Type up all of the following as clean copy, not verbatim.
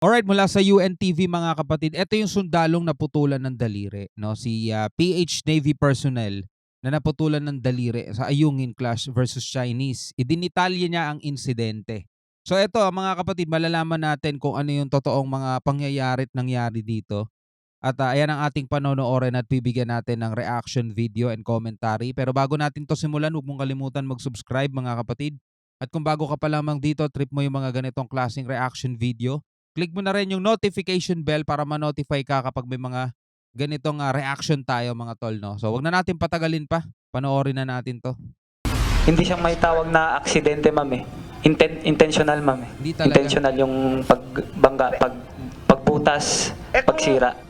Alright, mula sa UNTV mga kapatid, ito yung sundalong naputulan ng daliri, no? Si PH Navy personnel na naputulan ng daliri sa Ayungin clash versus Chinese. Idinitalye niya ang insidente. So ito mga kapatid, malalaman natin kung ano yung totoong mga pangyayari at nangyari dito. At ayan ang ating panonoorin at bibigyan natin ng reaction video and commentary. Pero bago natin to simulan, huwag mong kalimutan mag-subscribe mga kapatid. At kung bago ka pa lamang dito, trip mo yung mga ganitong klaseng reaction video, click mo na rin yung notification bell para ma-notify ka kapag may mga ganitong reaction tayo mga tol, no? So wag na natin patagalin pa. Panoorin na natin to. Hindi siyang may tawag na aksidente, ma'am eh. Intentional, ma'am eh. Hindi talaga. Intentional yung pagbangga, pagbutas, pagsira.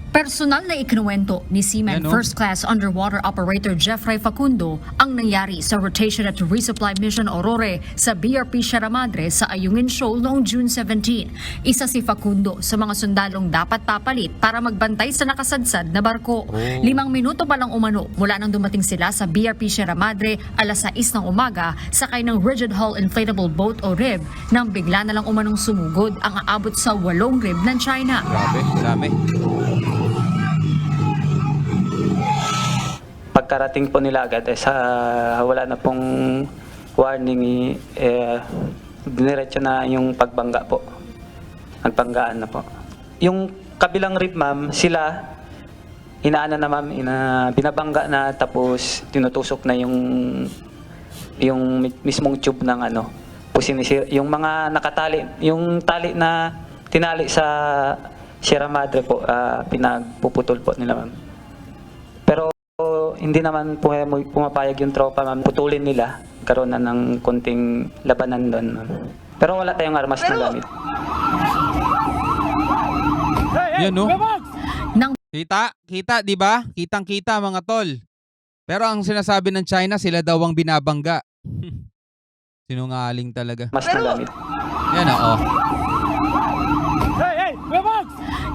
Personal na ikinuwento ni Seaman Yan, no? First Class Underwater Operator Jeffrey Facundo ang nangyari sa rotation at resupply mission Aurore sa BRP Sierra Madre sa Ayungin Shoal noong June 17. Isa si Facundo sa mga sundalong dapat papalit para magbantay sa nakasadsad na barko. 5 minuto pa lang umano mula nang dumating sila sa BRP Sierra Madre alas 6 ng umaga sakay ng rigid hull inflatable boat o RIB nang bigla na lang umanong sumugod ang aabot sa 8 RIB ng China. Grabe, dami. Pagkarating po nila agad, wala na pong warning, diniretso na yung pagbangga po. Nagbanggaan na po. Yung kabilang rib, ma'am, sila, inaana na ma'am, binabangga na tapos tinutusok na yung mismong tube ng yung mga nakatali, yung tali na tinali sa Sierra Madre po, pinagpuputol po nila ma'am. Pero hindi naman pumapayag yung tropa ma'am, putulin nila, karoon na ng konting labanan doon ma'am. Pero wala tayong armas na gamit. Yan, no? Nang Kita, di ba? Kitang-kita mga tol. Pero ang sinasabi ng China, sila daw ang binabangga. Sinungaling talaga. Armas na gamit. Yan, oo.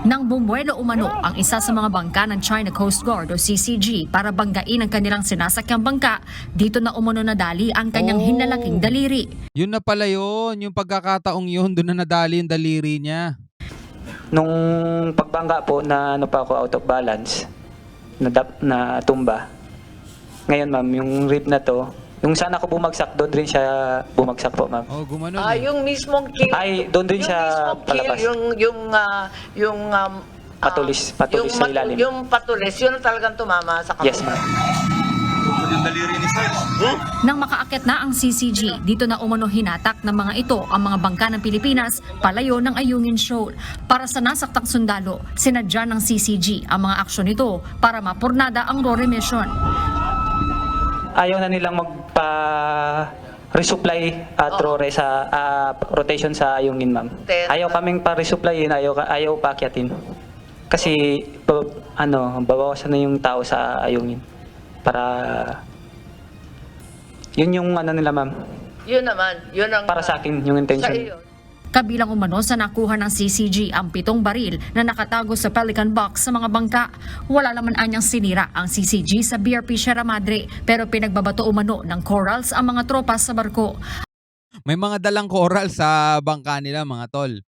Nang bumuelo umano ang isa sa mga bangka ng China Coast Guard o CCG para banggain ang kanilang sinasakyang bangka, dito na umano nadali ang kanyang hinlalaking daliri. Yun na pala yun. Yung pagkakataong yun, doon na nadali yung daliri niya. Nung pagbangga po na pa ako out of balance, na tumba. Ngayon ma'am, yung rib na to, yung sana ako bumagsak, doon rin siya bumagsak po ma'am. Oh, gumanon Yung mismong kill. Ay, doon din yung siya mismong palabas. Yung Patulis sa ilalim. Yung patulis, yun ang talagang tumama sa kamay. Yes ma'am. Nang makaakyat na ang CCG, dito na umano hinatak ng mga ito ang mga bangka ng Pilipinas palayo ng Ayungin Shoal. Para sa nasaktang sundalo, sinadya ng CCG ang mga aksyon nito para mapurnada ang Aurore mission. Ayaw na nilang resupply at Aurore sa rotation sa Ayungin ma'am. Ayaw kaming pa-resupplyin, ayaw paakyatin. Kasi babawasan na yung tao sa Ayungin. Para yun yung nila ma'am. Yun naman, yun ang... Para sa akin yung Sa intention. iyo. Kabilang umano sa nakuha ng CCG ang 7 baril na nakatago sa Pelican Box sa mga bangka. Wala naman anyang sinira ang CCG sa BRP Sierra Madre pero pinagbabato umano ng corals ang mga tropa sa barko. May mga dalang coral sa bangka nila mga tol.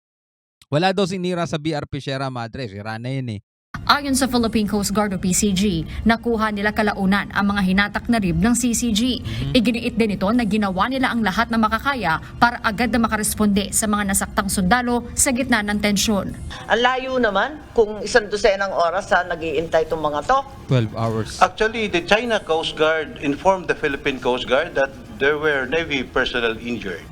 Wala daw sinira sa BRP Sierra Madre. Sira na yun eh. Ayon sa Philippine Coast Guard o PCG, nakuha nila kalaunan ang mga hinatak na rib ng CCG. Iginiit din ito na ginawa nila ang lahat na makakaya para agad na makaresponde sa mga nasaktang sundalo sa gitna ng tensyon. Ang layo naman, kung 1 dosenang oras nag-iintay itong mga to. 12 hours. Actually, the China Coast Guard informed the Philippine Coast Guard that there were Navy personnel injured.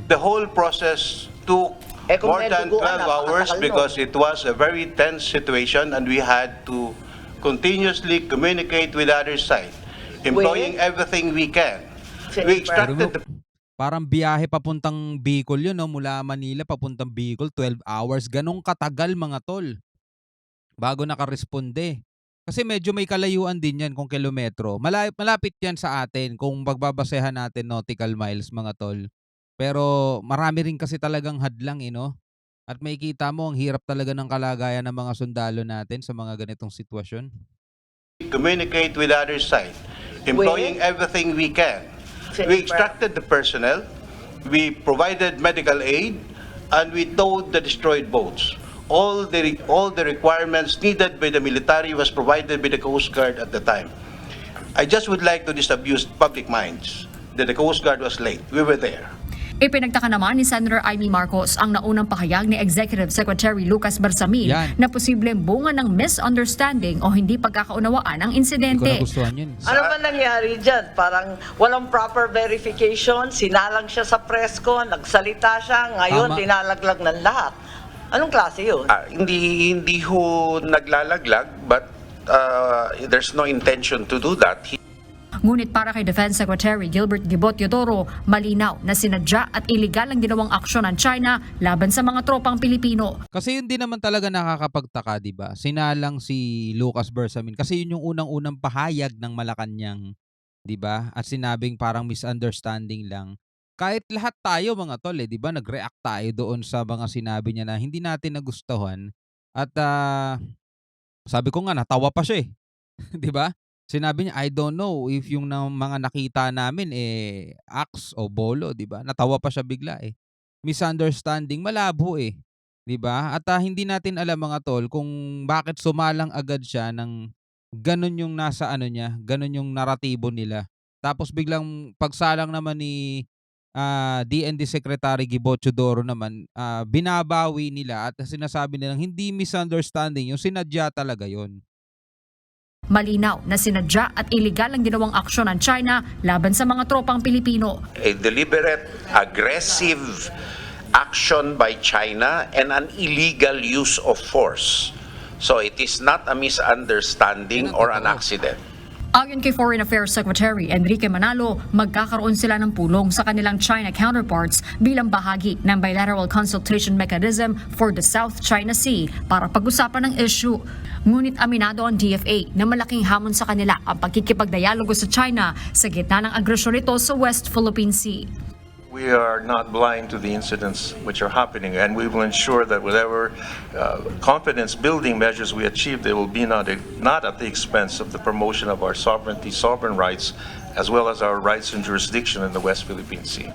The whole process took Kung more may than 12 duguan, hours napakatagal because it was a very tense situation and we had to continuously communicate with the other side, employing everything we can. We extracted the Parang biyahe papuntang Bicol yun, no? Mula Manila papuntang Bicol, 12 hours. Ganong katagal mga tol. Bago nakaresponde. Kasi medyo may kalayuan din yan kung kilometro. Malapit yan sa atin kung pagbabasehan natin nautical miles mga tol. Pero marami rin kasi talagang hadlang no? At makikita mo ang hirap talaga ng kalagayan ng mga sundalo natin sa mga ganitong sitwasyon. communicate with the other side, employing everything we can. We extracted the personnel, we provided medical aid, and we towed the destroyed boats. All the requirements needed by the military was provided by the Coast Guard at the time. I just would like to disabuse public minds that the Coast Guard was late. We were there. Ipinagtaka naman ni Senator Amy Marcos ang naunang pahayag ni Executive Secretary Lucas Bersamin Yan. na posibleng bunga ng misunderstanding o hindi pagkakaunawaan ang Hindi ko insidente. nagustuhan yun. Ano ba nangyari dyan? Parang walang proper verification, sinalang siya sa presko, nagsalita siya, ngayon Tama. dinalaglag ng lahat. Anong klase yun? Hindi ho naglalaglag, but there's no intention to do that. Ngunit para kay Defense Secretary Gilbert Gibot Teodoro, malinaw na sinadya at iligal ang ginawang aksyon ng China laban sa mga tropang Pilipino. Kasi yun din naman talaga nakakapagtaka, di ba? Sinalang si Lucas Bersamin kasi yun yung unang-unang pahayag ng Malacanang, di ba? At sinabing parang misunderstanding lang. Kahit lahat tayo mga tol, di ba? Nag-react tayo doon sa mga sinabi niya na hindi natin nagustuhan. At sabi ko nga, natawa pa siya eh. Di ba? Sinabi niya, I don't know if yung mga nakita namin axe o bolo, 'di ba? Natawa pa siya bigla eh. Misunderstanding, malabo eh, 'di ba? At hindi natin alam mga tol kung bakit sumalang agad siya ng ganun yung nasa ano niya, ganun yung naratibo nila. Tapos biglang pagsalang naman ni DND Secretary Gibot Teodoro naman, binabawi nila at sinasabi nilang hindi misunderstanding, yung sinadya talaga 'yon. Malinaw na sinadya at iligal ang ginawang aksyon ng China laban sa mga tropang Pilipino. A deliberate, aggressive action by China and an illegal use of force. So it is not a misunderstanding or an accident. Ayon kay Foreign Affairs Secretary Enrique Manalo, magkakaroon sila ng pulong sa kanilang China counterparts bilang bahagi ng bilateral consultation mechanism for the South China Sea para pag-usapan ng issue. Ngunit aminado ang DFA na malaking hamon sa kanila ang pagkikipagdialogo sa China sa gitna ng agresyon nito sa West Philippine Sea. We are not blind to the incidents which are happening, and we will ensure that whatever confidence-building measures we achieve, they will be not at the expense of the promotion of our sovereignty, sovereign rights, as well as our rights and jurisdiction in the West Philippine Sea.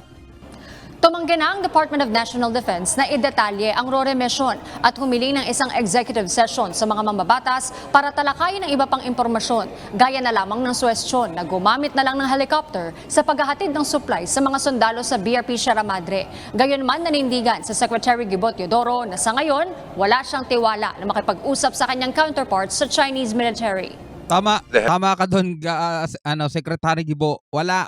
Tumanggi na ang Department of National Defense na idetalye ang RORE mission at humiling ng isang executive session sa mga mambabatas para talakayin ang iba pang impormasyon, gaya na lamang ng suwestyon na gumamit na lang ng helicopter sa paghahatid ng supply sa mga sundalo sa BRP Sierra Madre. Gayunman nanindigan sa Secretary Gibot Teodoro na sa ngayon, wala siyang tiwala na makipag-usap sa kanyang counterparts sa Chinese military. Tama ka doon, Secretary Gibo. Wala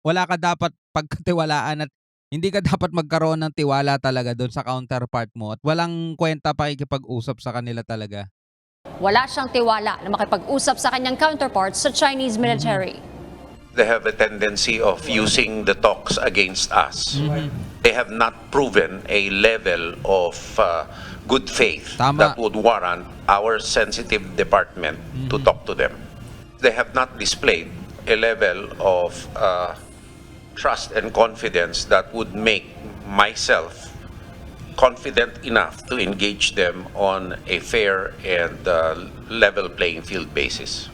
ka dapat pagkatiwalaan at hindi ka dapat magkaroon ng tiwala talaga doon sa counterpart mo at walang kwenta pakikipag-usap sa kanila talaga. Wala siyang tiwala na makipag-usap sa kanyang counterparts sa Chinese military. They have a tendency of using the talks against us. They have not proven a level of good faith Tama. that would warrant our sensitive department to talk to them. They have not displayed a level of trust and confidence that would make myself confident enough to engage them on a fair and level playing field basis.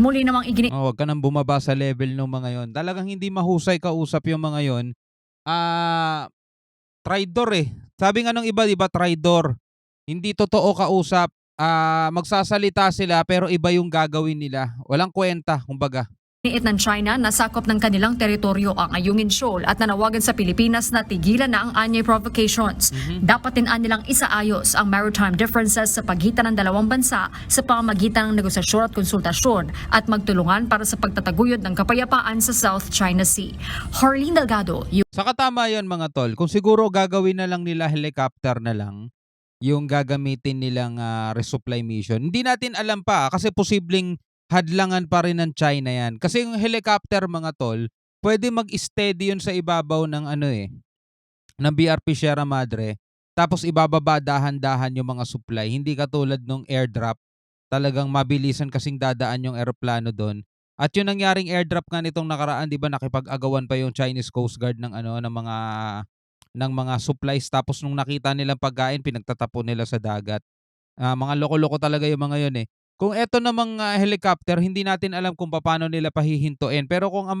Muli namang Wag ka nang bumaba sa level ng mga yon. Talagang hindi mahusay kausap yung mga yon. Traidor eh. Sabi nga nung iba, di ba, traidor. Hindi totoo kausap. Magsasalita sila pero iba yung gagawin nila. Walang kwenta, kumbaga. Niit ng China na sakop ng kanilang teritoryo ang Ayungin Shoal at nanawagan sa Pilipinas na tigilan na ang anyay provocations. Dapat din nilang isaayos ang maritime differences sa pagitan ng dalawang bansa sa pamamagitan ng negosasyon at konsultasyon at magtulungan para sa pagtataguyod ng kapayapaan sa South China Sea. Harleen Delgado, Saka tama yun mga tol. Kung siguro gagawin na lang nila helicopter na lang yung gagamitin nilang resupply mission. Hindi natin alam pa kasi posibleng hadlangan pa rin ng China yan. Kasi yung helicopter mga tol, pwede mag-steady yun sa ibabaw ng ng BRP Sierra Madre. Tapos ibababa dahan-dahan yung mga supply. Hindi katulad nung airdrop. Talagang mabilisan kasing dadaan yung eroplano doon. At yung nangyaring airdrop nga nitong nakaraan, 'di ba, nakipag-agawan pa yung Chinese Coast Guard ng ng mga supplies. Tapos nung nakita nilang pagkain, pinagtatapon nila sa dagat. Mga loko-loko talaga yung mga yun eh. Kung eto namang helicopter, hindi natin alam kung paano nila pahihintuin. Pero kung ang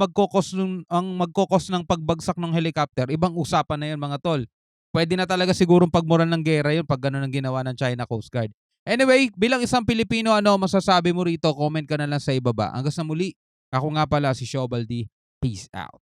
magkokos ng pagbagsak ng helicopter, ibang usapan na yan mga tol. Pwede na talaga sigurong pagmuran ng gera yun pag gano'n ang ginawa ng China Coast Guard. Anyway, bilang isang Pilipino, ano masasabi mo rito? Comment ka na lang sa ibaba. Hanggang sa muli, ako nga pala si Shobaldi. Peace out.